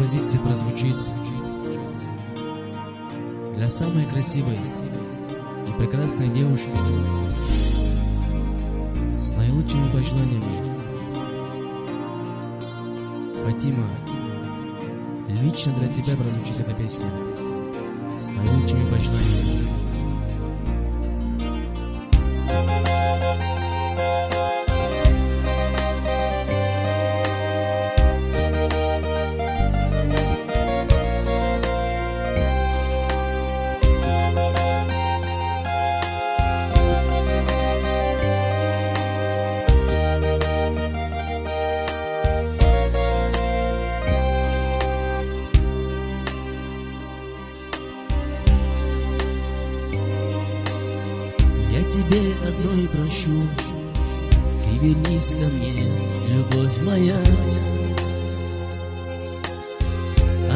композиции прозвучит для самой красивой и прекрасной девушки с наилучшими пожеланиями. Фатима, лично для тебя прозвучит эта песня с наилучшими пожеланиями. Я тебе одной прошу, ты вернись ко мне, любовь моя.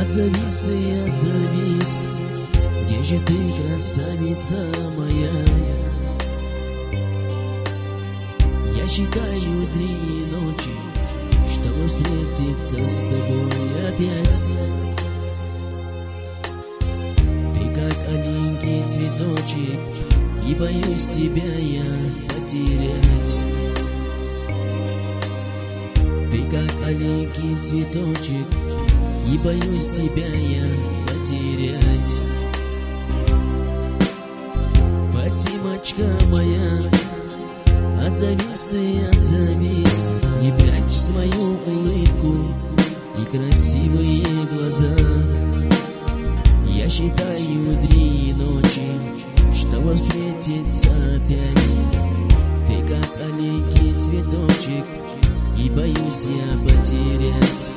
Отзовись ты, отзовись, где же ты, красавица моя? Я считаю 3 ночи, чтобы встретиться с тобой опять. Ты как аленький цветочек, и боюсь тебя я потерять. Ты как аленький цветочек, и боюсь тебя я потерять. Фатимочка моя, отзовись ты, отзовись, не прячь свою улыбку и красивые глаза. Я считаю 3 ночи, чтобы встретиться опять. Ты как аленький цветочек, и боюсь я потерять.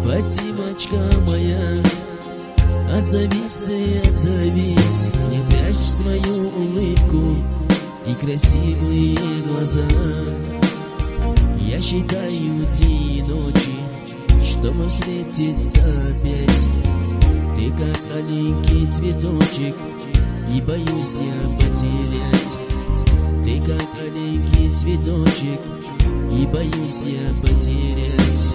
Фатимочка моя, отзовись ты, отзовись, не прячь свою улыбку и красивые глаза. Я считаю 3 ночи, чтобы встретиться опять. Ты как аленький цветочек, и боюсь я потерять. Ты как аленький цветочек, и боюсь я потерять.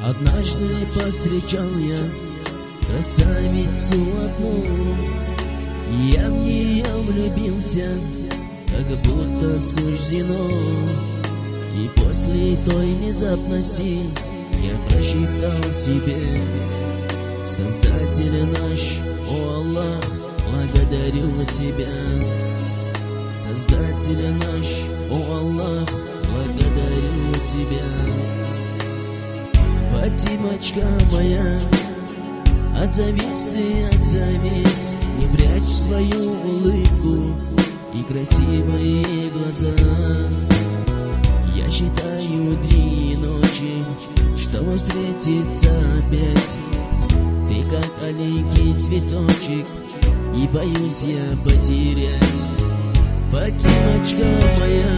Однажды повстречал я красавицу одну, и я в нее влюбился, как будто суждено. И после той внезапности я прошептал себе: Создатель наш, о Аллах, благодарю тебя. Создатель наш, о Аллах, благодарю тебя. Фатимочка моя, отзовись ты, отзовись, не прячь свою улыбку и красивые глаза. Я считаю 3 ночи, чтобы встретиться опять. Ты как аленький цветочек, и боюсь я потерять. Фатимочка моя,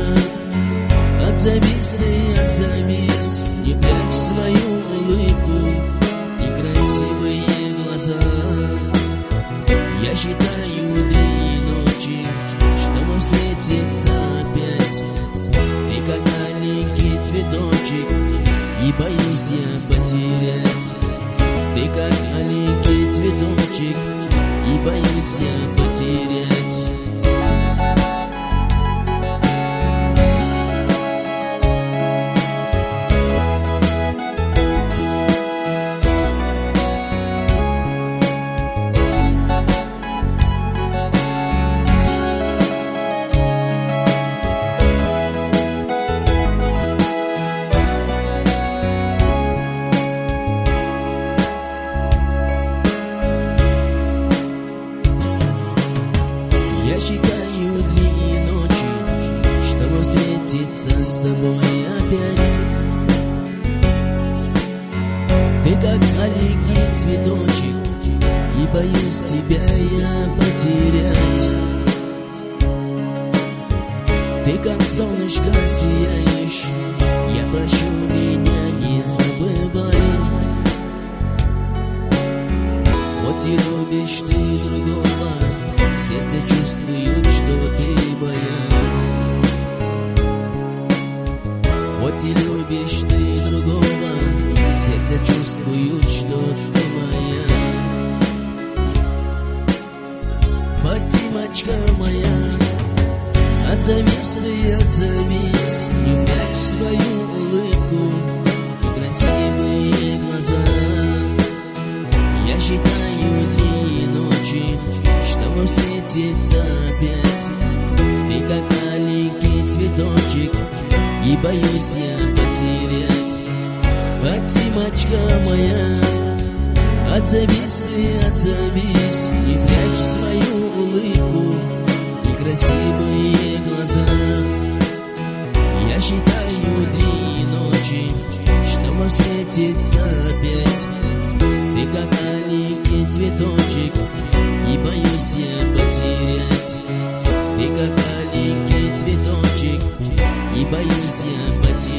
отзовись ты, отзовись, не прячь свою улыбку и красивые глаза. Я считаю 3 ночи, чтобы встретиться опять. Ты как аленький цветочек, и боюсь я потерять. Ты как аленький цветочек, и боюсь я потерять. Я считаю 3 ночи, чтобы встретиться с тобой опять. Ты как аленький цветочек, И боюсь тебя я потерять. Ты как солнышко сияешь, я прошу, меня не забывай. Вот и любишь ты другого, сердце чувствует, что ты моя. Вот и любишь ты другого, сердце чувствует, что ты моя. Фатимочка моя, отзовись ты, отзовись, не прячь свою улыбку и красивые глаза. Я считаю дни и ночи, чтобы встретиться опять. Ты как аленький цветочек, и боюсь я потерять. Фатимочка моя, отзовись ты, отзовись, не прячь свою улыбку и красивые глаза. Я считаю дни и ночи, чтобы встретиться опять. Ты как аленький цветочек, и боюсь я потерять. Ты как аленький цветочек, и боюсь я потерять.